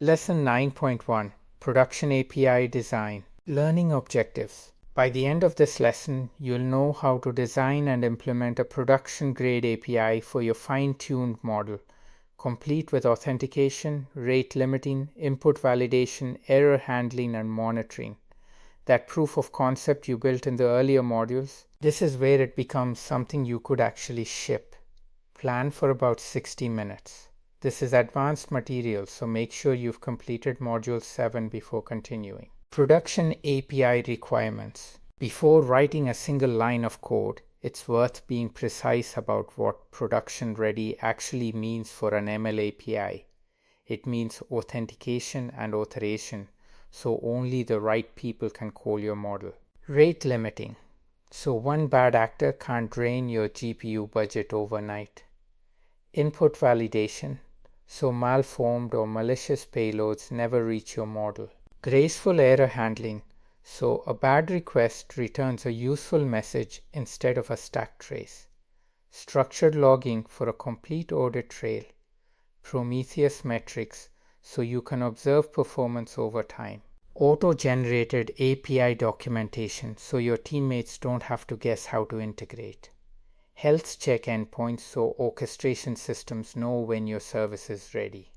Lesson 9.1 Production API Design Learning Objectives. By the end of this lesson, you'll know how to design and implement a production-grade API for your fine-tuned model, complete with authentication, rate limiting, input validation, error handling, and monitoring. That proof of concept you built in the earlier modules, this is where it becomes something you could actually ship. Plan for about 60 minutes. This is advanced material, so make sure you've completed Module 7 before continuing. Production API requirements. Before writing a single line of code, it's worth being precise about what production ready actually means for an ML API. It means authentication and authorization, so only the right people can call your model. Rate limiting. So one bad actor can't drain your GPU budget overnight. Input validation. So malformed or malicious payloads never reach your model. Graceful error handling, so a bad request returns a useful message instead of a stack trace. Structured logging for a complete audit trail. Prometheus metrics, so you can observe performance over time. Auto-generated API documentation, so your teammates don't have to guess how to integrate. Health check endpoints, so orchestration systems know when your service is ready.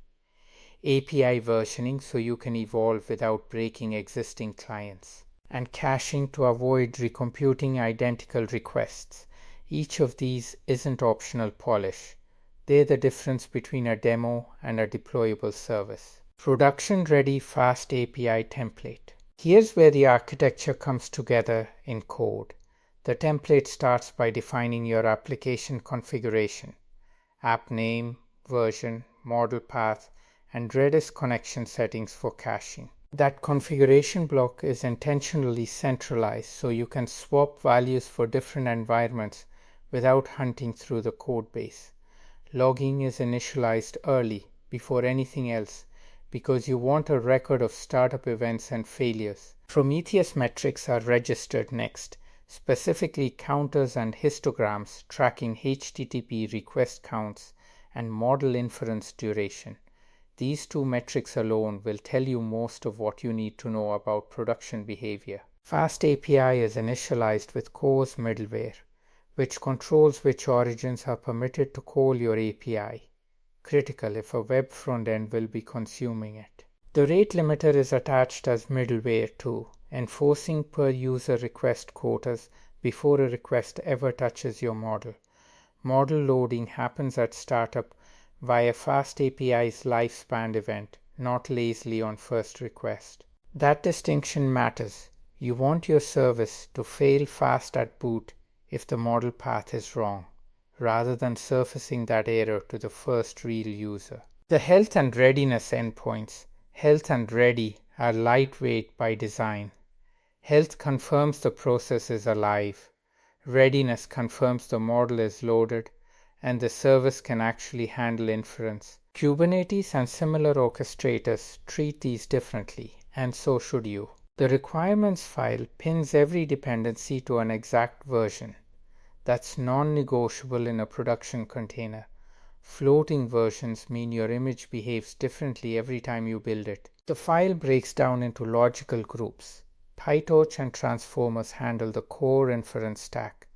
API versioning, so you can evolve without breaking existing clients. And caching to avoid recomputing identical requests. Each of these isn't optional polish. They're the difference between a demo and a deployable service. Production-ready fast API template. Here's where the architecture comes together in code. The template starts by defining your application configuration, app name, version, model path, and Redis connection settings for caching. That configuration block is intentionally centralized so you can swap values for different environments without hunting through the code base. Logging is initialized early, before anything else, because you want a record of startup events and failures. Prometheus metrics are registered next. Specifically counters and histograms tracking HTTP request counts and model inference duration. These two metrics alone will tell you most of what you need to know about production behavior. Fast API is initialized with CORS middleware, which controls which origins are permitted to call your API. Critical if a web front-end will be consuming it. The rate limiter is attached as middleware too, enforcing per user request quotas before a request ever touches your model. Model loading happens at startup via Fast API's lifespan event, not lazily on first request. That distinction matters. You want your service to fail fast at boot if the model path is wrong, rather than surfacing that error to the first real user. The health and readiness endpoints. Health and ready are lightweight by design. Health confirms the process is alive. Readiness confirms the model is loaded and the service can actually handle inference. Kubernetes and similar orchestrators treat these differently, and so should you. The requirements file pins every dependency to an exact version. That's non-negotiable in a production container. Floating versions mean your image behaves differently every time you build it. The file breaks down into logical groups. PyTorch and transformers handle the core inference stack.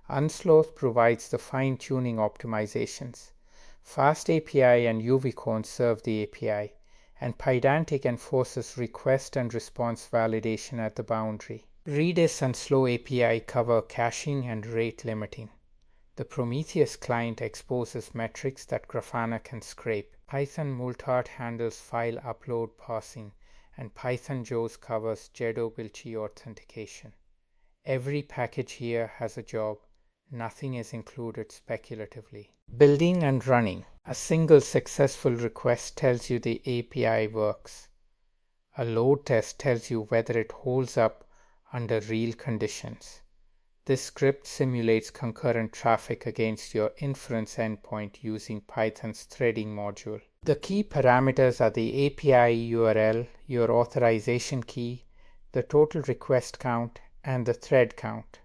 Unsloth provides the fine-tuning optimizations. Fast API and UVCon serve the API, and Pydantic enforces request and response validation at the boundary. Redis and Slow API cover caching and rate limiting. The Prometheus client exposes metrics that Grafana can scrape. Python Multart handles file upload parsing, and Python JOS covers JEDO-Bilchi authentication. Every package here has a job. Nothing is included speculatively. Building and running. A single successful request tells you the API works. A load test tells you whether it holds up under real conditions. This script simulates concurrent traffic against your inference endpoint using Python's threading module. The key parameters are the API URL, your authorization key, the total request count, and the thread count.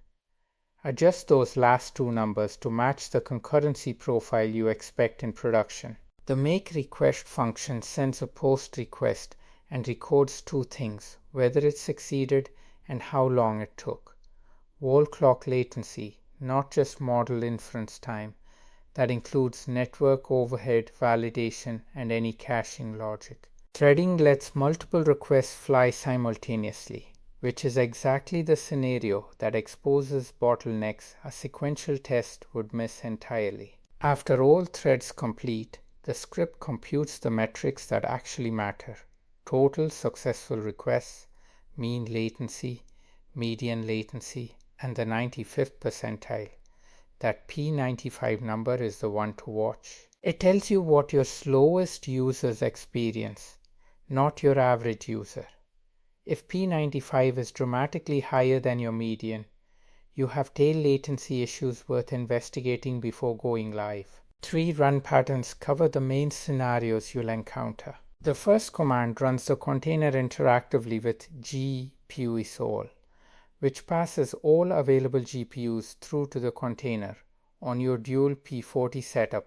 Adjust those last two numbers to match the concurrency profile you expect in production. The make request function sends a post request and records two things: whether it succeeded and how long it took. Whole clock latency, not just model inference time. That includes network overhead, validation, and any caching logic. Threading lets multiple requests fly simultaneously, which is exactly the scenario that exposes bottlenecks a sequential test would miss entirely. After all threads complete, the script computes the metrics that actually matter: total successful requests, mean latency, median latency, and the 95th percentile. That P95 number is the one to watch. It tells you what your slowest users experience, not your average user. If P95 is dramatically higher than your median, you have tail latency issues worth investigating before going live. 3 run patterns cover the main scenarios you'll encounter. The first command runs the container interactively with gpuisall, which passes all available GPUs through to the container. On your dual P40 setup,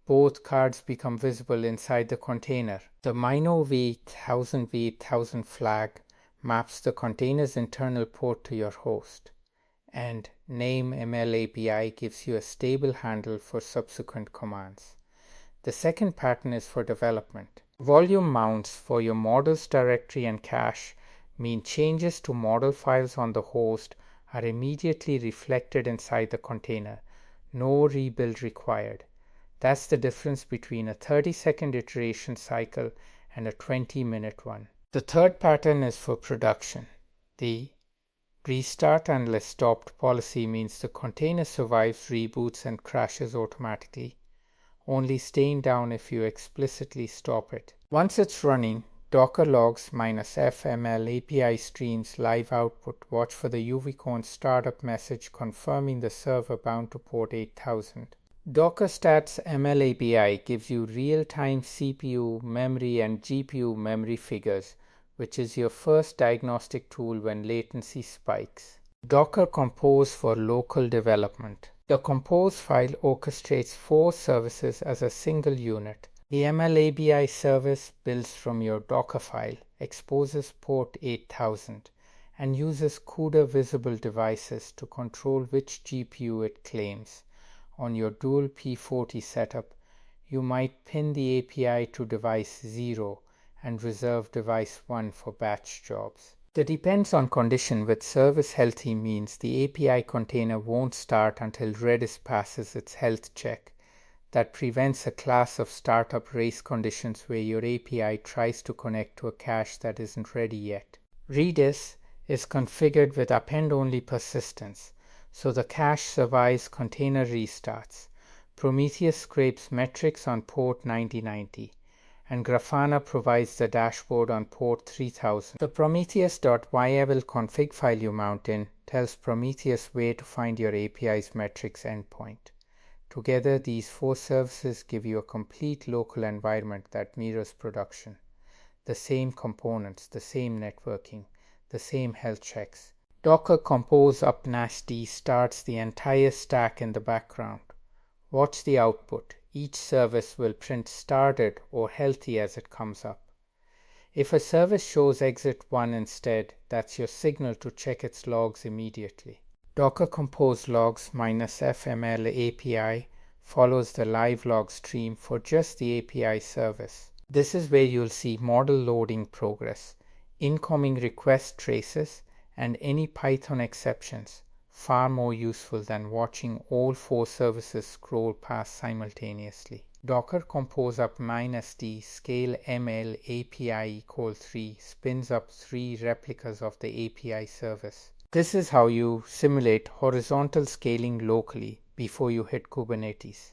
both cards become visible inside the container. The minowait 1000 flag maps the container's internal port to your host, and name ML API gives you a stable handle for subsequent commands. The second pattern is for development. Volume mounts for your models directory and cache mean changes to model files on the host are immediately reflected inside the container. No rebuild required. That's the difference between a 30-second iteration cycle and a 20-minute one. The third pattern is for production. The restart unless stopped policy means the container survives reboots and crashes automatically, only staying down if you explicitly stop it. Once it's running, Docker logs -fml API streams live output. Watch for the UVCon startup message confirming the server bound to port 8000. Docker stats ML API gives you real-time CPU, memory, and GPU memory figures, which is your first diagnostic tool when latency spikes. Docker Compose for local development. The Compose file orchestrates 4 services as a single unit. The ML API service builds from your Docker file, exposes port 8000, and uses CUDA visible devices to control which GPU it claims. On your dual P40 setup, you might pin the API to device 0 and reserve device 1 for batch jobs. The depends on condition with service healthy means the API container won't start until Redis passes its health check. That prevents a class of startup race conditions where your API tries to connect to a cache that isn't ready yet. Redis is configured with append-only persistence, so the cache survives container restarts. Prometheus scrapes metrics on port 9090, and Grafana provides the dashboard on port 3000. The prometheus.yabl config file you mount in tells Prometheus where to find your API's metrics endpoint. Together, these 4 services give you a complete local environment that mirrors production. The same components, the same networking, the same health checks. Docker Compose up nasty starts the entire stack in the background. Watch the output. Each service will print started or healthy as it comes up. If a service shows exit 1 instead, that's your signal to check its logs immediately. Docker Compose logs -fml API follows the live log stream for just the API service. This is where you'll see model loading progress, incoming request traces, and any Python exceptions, far more useful than watching all 4 services scroll past simultaneously. Docker Compose up -d scale ml API = 3 spins up 3 replicas of the API service. This is how you simulate horizontal scaling locally before you hit Kubernetes.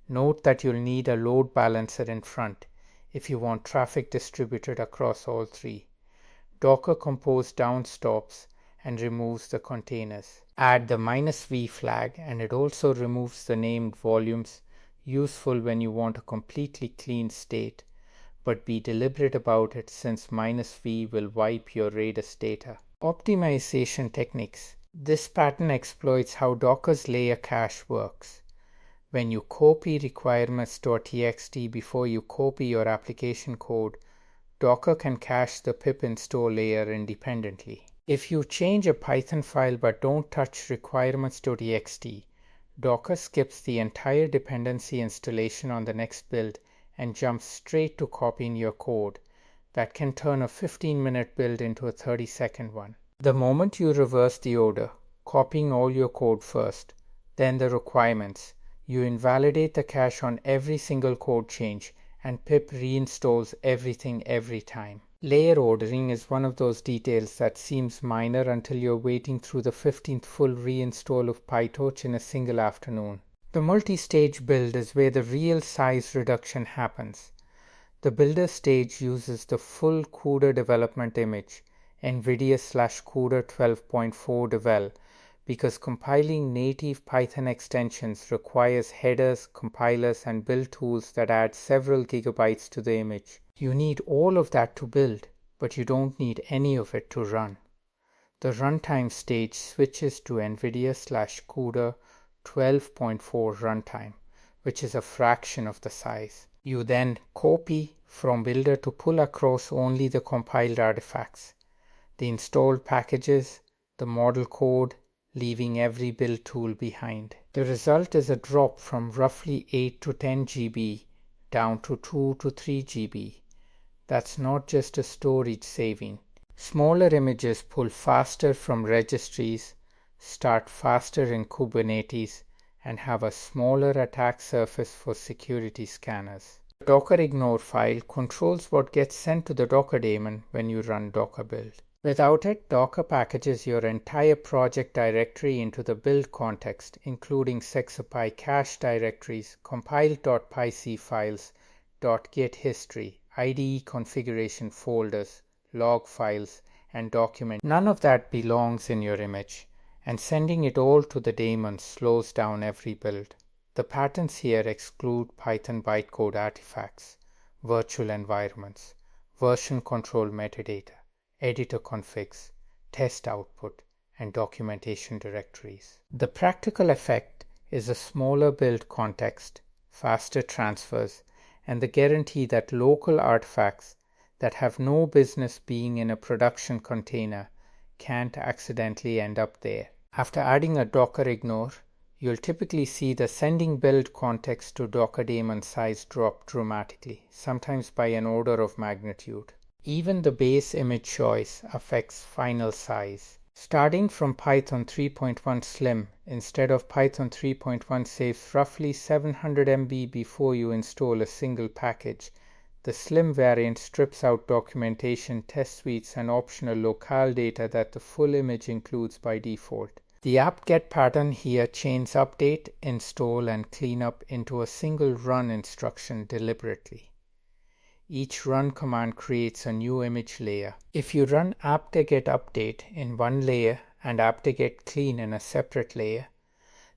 Note that you'll need a load balancer in front if you want traffic distributed across all 3. Docker Compose down stops and removes the containers. Add the -v flag and it also removes the named volumes, useful when you want a completely clean state, but be deliberate about it since -v will wipe your Redis data. Optimization techniques. This pattern exploits how Docker's layer cache works. When you copy requirements.txt before you copy your application code, Docker can cache the pip install layer independently. If you change a Python file but don't touch requirements.txt, Docker skips the entire dependency installation on the next build and jumps straight to copying your code. That can turn a 15-minute build into a 30-second one. The moment you reverse the order, copying all your code first, then the requirements, you invalidate the cache on every single code change, and pip reinstalls everything every time. Layer ordering is one of those details that seems minor until you're waiting through the 15th full reinstall of PyTorch in a single afternoon. The multi-stage build is where the real size reduction happens. The builder stage uses the full CUDA development image, NVIDIA/CUDA 12.4 devel, because compiling native Python extensions requires headers, compilers, and build tools that add several gigabytes to the image. You need all of that to build, but you don't need any of it to run. The runtime stage switches to NVIDIA/CUDA 12.4 runtime, which is a fraction of the size. You then copy from builder to pull across only the compiled artifacts, the installed packages, the model code, leaving every build tool behind. The result is a drop from roughly 8 to 10 GB down to 2 to 3 GB. That's not just a storage saving. Smaller images pull faster from registries, start faster in Kubernetes, and have a smaller attack surface for security scanners. The Docker ignore file controls what gets sent to the Docker daemon when you run Docker build. Without it, Docker packages your entire project directory into the build context, including sexapy cache directories, compiled.pyc files, .git history, IDE configuration folders, log files, and documents. None of that belongs in your image, and sending it all to the daemon slows down every build. The patterns here exclude Python bytecode artifacts, virtual environments, version control metadata, editor configs, test output, and documentation directories. The practical effect is a smaller build context, faster transfers, and the guarantee that local artifacts that have no business being in a production container can't accidentally end up there. After adding a Docker ignore, you'll typically see the sending build context to Docker daemon size drop dramatically, sometimes by an order of magnitude. Even the base image choice affects final size. Starting from Python 3.1 Slim instead of Python 3.1 saves roughly 700 MB before you install a single package. The Slim variant strips out documentation, test suites, and optional locale data that the full image includes by default. The apt-get pattern here chains update, install, and cleanup into a single run instruction deliberately. Each run command creates a new image layer. If you run apt-get update in one layer and apt-get clean in a separate layer,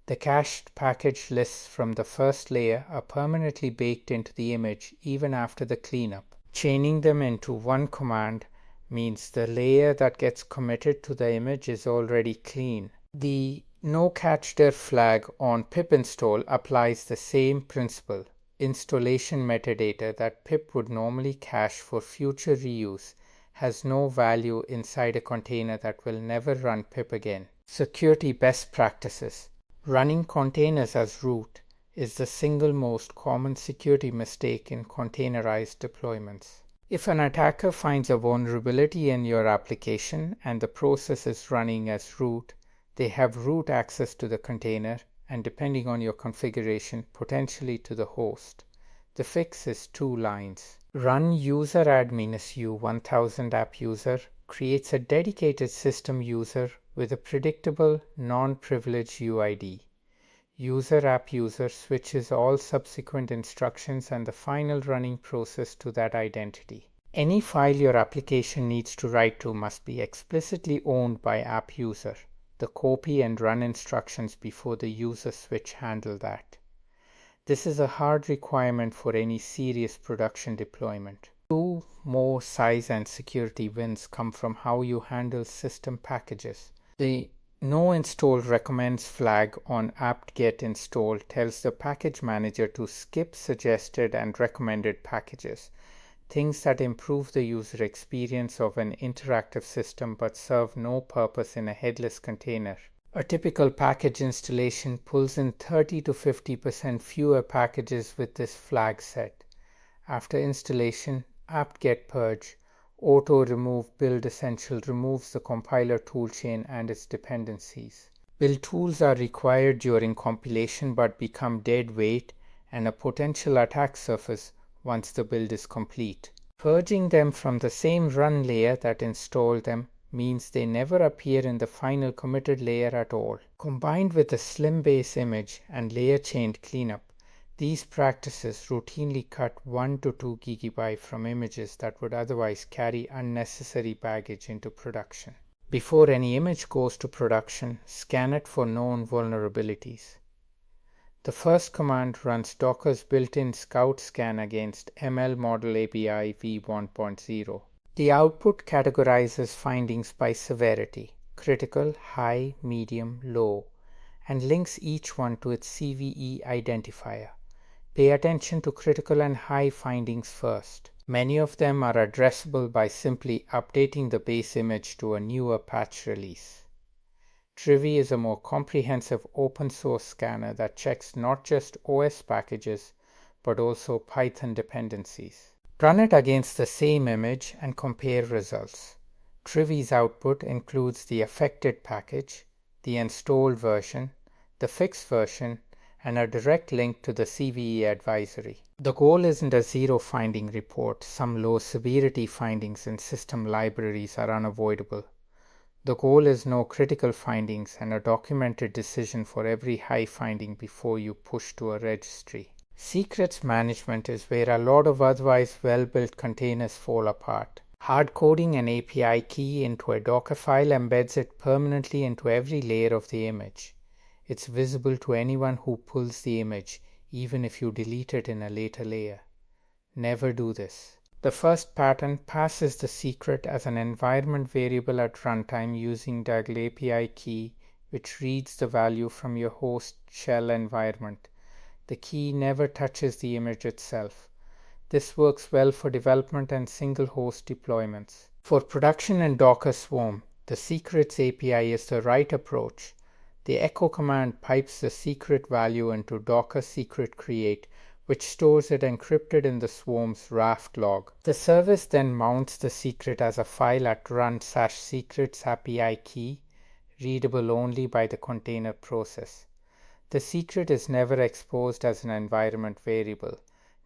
the cached package lists from the first layer are permanently baked into the image even after the cleanup. Chaining them into one command means the layer that gets committed to the image is already clean. The no-catch-dir flag on pip install applies the same principle. Installation metadata that pip would normally cache for future reuse has no value inside a container that will never run pip again. Security best practices. Running containers as root is the single most common security mistake in containerized deployments. If an attacker finds a vulnerability in your application and the process is running as root, they have root access to the container and, depending on your configuration, potentially to the host. The fix is 2 lines. Run user admin su 1000 app user creates a dedicated system user with a predictable non-privileged UID. User app user switches all subsequent instructions and the final running process to that identity. Any file your application needs to write to must be explicitly owned by app user. The copy and run instructions before the user switch handle that. This is a hard requirement for any serious production deployment. 2 more size and security wins come from how you handle system packages. The No install recommends flag on apt-get install tells the package manager to skip suggested and recommended packages, things that improve the user experience of an interactive system but serve no purpose in a headless container. A typical package installation pulls in 30 to 50% fewer packages with this flag set. After installation, apt-get purge auto remove build essential removes the compiler toolchain and its dependencies. Build tools are required during compilation but become dead weight and a potential attack surface once the build is complete. Purging them from the same run layer that installed them means they never appear in the final committed layer at all. Combined with a slim base image and layer chained cleanup, these practices routinely cut 1 to 2 GB from images that would otherwise carry unnecessary baggage into production. Before any image goes to production, scan it for known vulnerabilities. The first command runs Docker's built-in Scout scan against ML Model API v1.0. The output categorizes findings by severity, critical, high, medium, low, and links each one to its CVE identifier. Pay attention to critical and high findings first. Many of them are addressable by simply updating the base image to a newer patch release. Trivy is a more comprehensive open source scanner that checks not just OS packages, but also Python dependencies. Run it against the same image and compare results. Trivy's output includes the affected package, the installed version, the fixed version, and a direct link to the CVE advisory. The goal isn't a zero finding report. Some low severity findings in system libraries are unavoidable. The goal is no critical findings and a documented decision for every high finding before you push to a registry. Secrets management is where a lot of otherwise well-built containers fall apart. Hard coding an API key into a Docker file embeds it permanently into every layer of the image. It's visible to anyone who pulls the image, even if you delete it in a later layer. Never do this. The first pattern passes the secret as an environment variable at runtime using Daggle API key, which reads the value from your host shell environment. The key never touches the image itself. This works well for development and single host deployments. For production and Docker Swarm, the secrets API is the right approach. The echo command pipes the secret value into Docker secret create, which stores it encrypted in the swarm's Raft log. The service then mounts the secret as a file at run/secrets API key, readable only by the container process. The secret is never exposed as an environment variable,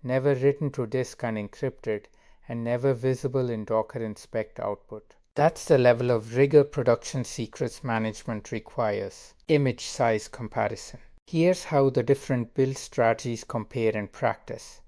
never written to disk and encrypted, and never visible in Docker inspect output. That's the level of rigor production secrets management requires. Image size comparison. Here's how the different build strategies compare in practice.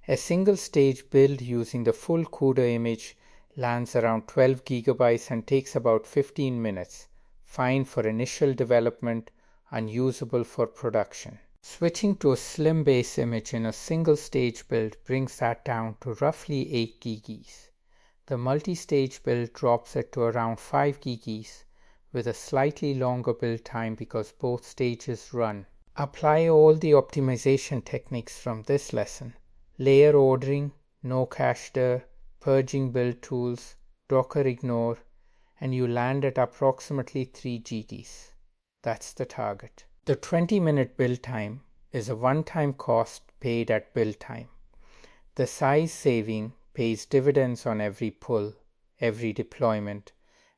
A single stage build using the full CUDA image lands around 12 GB and takes about 15 minutes, fine for initial development, unusable for production. Switching to a slim base image in a single stage build brings that down to roughly 8 GBs. The multi-stage build drops it to around 5 GBs with a slightly longer build time because both stages run. Apply all the optimization techniques from this lesson: layer ordering, no cache dir, purging build tools, Docker ignore, and you land at approximately 3 GBs. That's the target. The 20-minute build time is a one-time cost paid at build time. The size saving pays dividends on every pull, every deployment,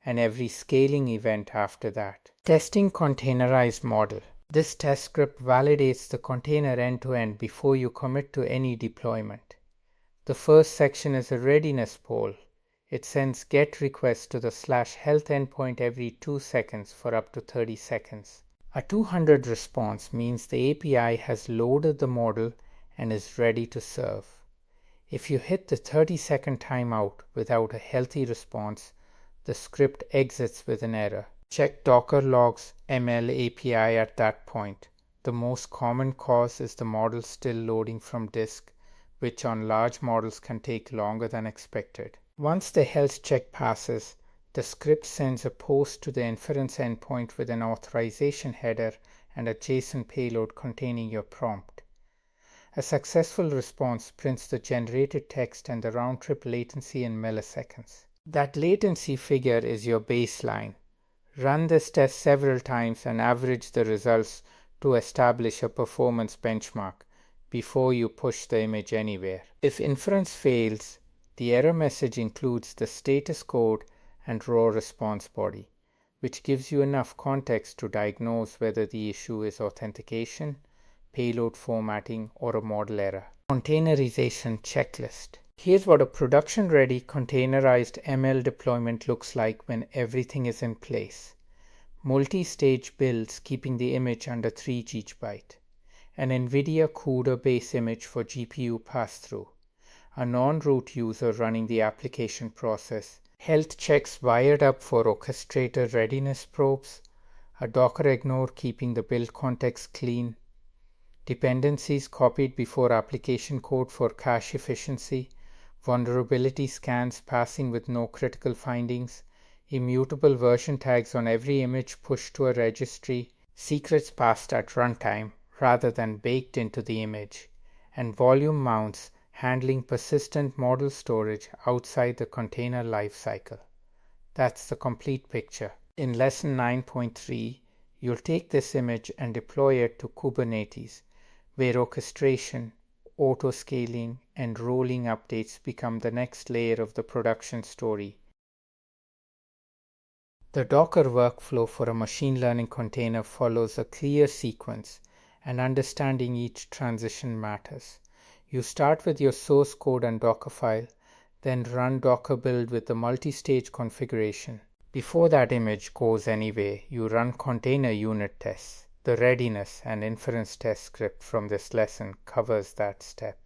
and every scaling event after that. Testing containerized model. This test script validates the container end-to-end before you commit to any deployment. The first section is a readiness poll. It sends GET requests to the /health endpoint every 2 seconds for up to 30 seconds. A 200 response means the API has loaded the model and is ready to serve. If you hit the 30-second timeout without a healthy response, the script exits with an error. Check Docker logs ML API at that point. The most common cause is the model still loading from disk, which on large models can take longer than expected. Once the health check passes, The script sends a post to the inference endpoint with an authorization header and a JSON payload containing your prompt. A successful response prints the generated text and the round-trip latency in milliseconds. That latency figure is your baseline. Run this test several times and average the results to establish a performance benchmark before you push the image anywhere. If inference fails, the error message includes the status code and raw response body, which gives you enough context to diagnose whether the issue is authentication, payload formatting, or a model error. Containerization checklist. Here's what a production-ready containerized ML deployment looks like when everything is in place. Multi-stage builds keeping the image under 3 GB. An NVIDIA CUDA base image for GPU pass-through. A non-root user running the application process. Health checks wired up for orchestrator readiness probes. A Docker ignore keeping the build context clean. Dependencies copied before application code for cache efficiency. Vulnerability scans passing with no critical findings. Immutable version tags on every image pushed to a registry. Secrets passed at runtime rather than baked into the image. And volume mounts handling persistent model storage outside the container lifecycle. That's the complete picture. In lesson 9.3, you'll take this image and deploy it to Kubernetes, where orchestration, auto-scaling, and rolling updates become the next layer of the production story. The Docker workflow for a machine learning container follows a clear sequence, and understanding each transition matters. You start with your source code and Docker file, then run Docker build with the multi-stage configuration. Before that image goes anywhere, you run container unit tests. The readiness and inference test script from this lesson covers that step.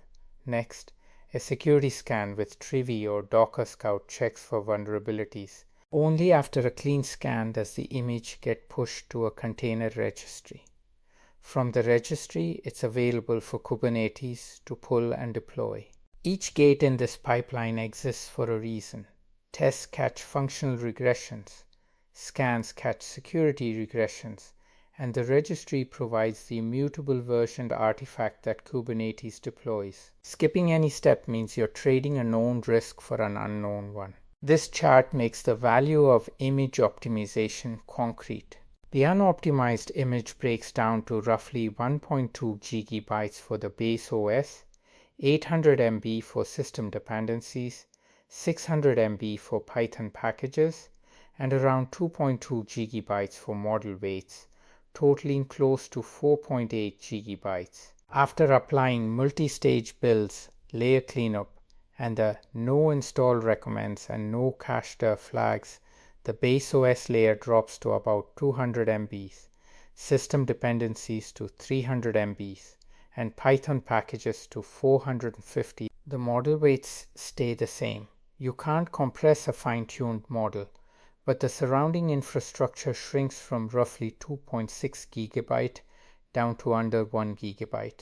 Next, a security scan with Trivy or Docker Scout checks for vulnerabilities. Only after a clean scan does the image get pushed to a container registry. From the registry, it's available for Kubernetes to pull and deploy. Each gate in this pipeline exists for a reason. Tests catch functional regressions, scans catch security regressions, and the registry provides the immutable versioned artifact that Kubernetes deploys. Skipping any step means you're trading a known risk for an unknown one. This chart makes the value of image optimization concrete. The unoptimized image breaks down to roughly 1.2 GB for the base OS, 800 MB for system dependencies, 600 MB for Python packages, and around 2.2 GB for model weights, totaling close to 4.8 GB. After applying multi-stage builds, layer cleanup, and the no install recommends and no cache flags, the base OS layer drops to about 200 MB, system dependencies to 300 MB, and Python packages to 450. The model weights stay the same. You can't compress a fine-tuned model, but the surrounding infrastructure shrinks from roughly 2.6 GB down to under 1 GB.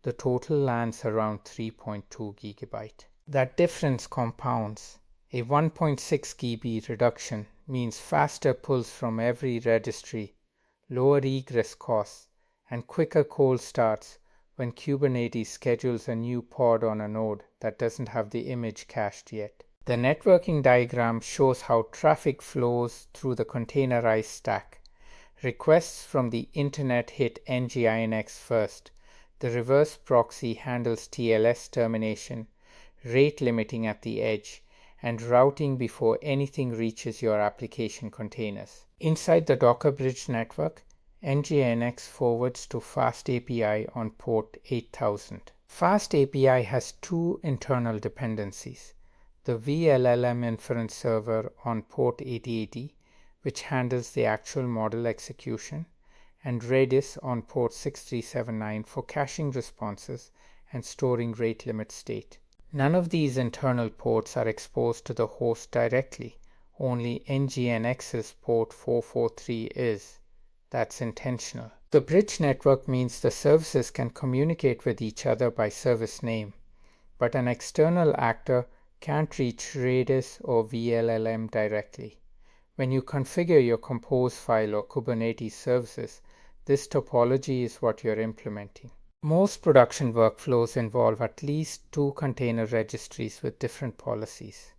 The total lands around 3.2 GB. That difference compounds. A 1.6 GB reduction means faster pulls from every registry, lower egress costs, and quicker cold starts when Kubernetes schedules a new pod on a node that doesn't have the image cached yet. The networking diagram shows how traffic flows through the containerized stack. Requests from the internet hit NGINX first. The reverse proxy handles TLS termination, rate limiting at the edge, and routing before anything reaches your application containers. Inside the Docker Bridge network, NGINX forwards to FastAPI on port 8000. FastAPI has two internal dependencies. The VLLM inference server on port 8080, which handles the actual model execution, and Redis on port 6379 for caching responses and storing rate limit state. None of these internal ports are exposed to the host directly. Only NGINX's port 443 is. That's intentional. The bridge network means the services can communicate with each other by service name, but an external actor can't reach Redis or VLLM directly. When you configure your Compose file or Kubernetes services, this topology is what you're implementing. Most production workflows involve at least 2 container registries with different policies.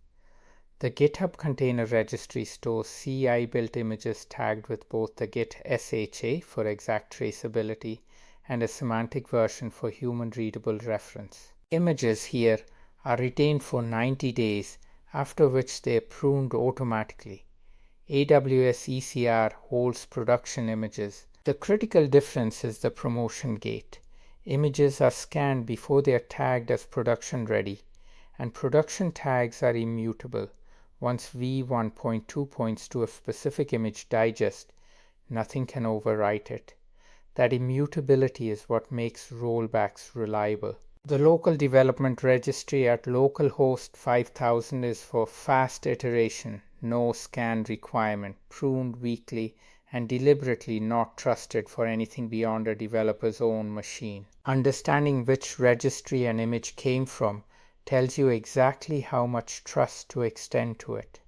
The GitHub container registry stores CI built images tagged with both the Git SHA for exact traceability and a semantic version for human readable reference. Images here are retained for 90 days, after which they are pruned automatically. AWS ECR holds production images. The critical difference is the promotion gate. Images are scanned before they are tagged as production ready, and production tags are immutable. Once v1.2 points to a specific image digest, nothing can overwrite it. That immutability is what makes rollbacks reliable. The local development registry at localhost 5000 is for fast iteration, no scan requirement, pruned weekly, and deliberately not trusted for anything beyond a developer's own machine. Understanding which registry an image came from tells you exactly how much trust to extend to it.